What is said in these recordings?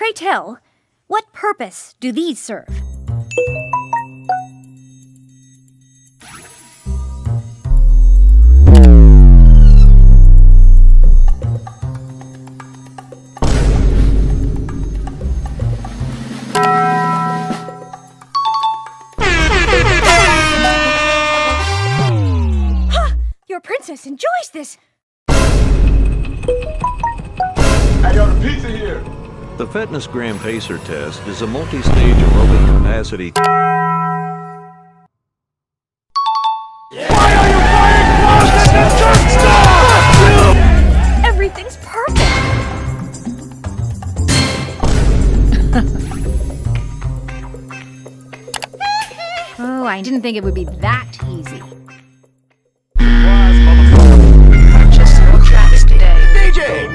Pray tell, what purpose do these serve? Your princess enjoys this! I got a pizza here! The Fitness Gram Pacer test is a multi-stage aerobic capacity. Why are you flying close to the stop? Everything's perfect! Oh, I didn't think it would be that easy. Purchase your tracks today. DJ!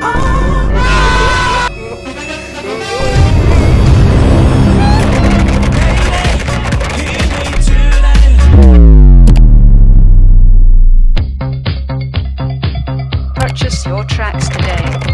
Purchase your tracks today.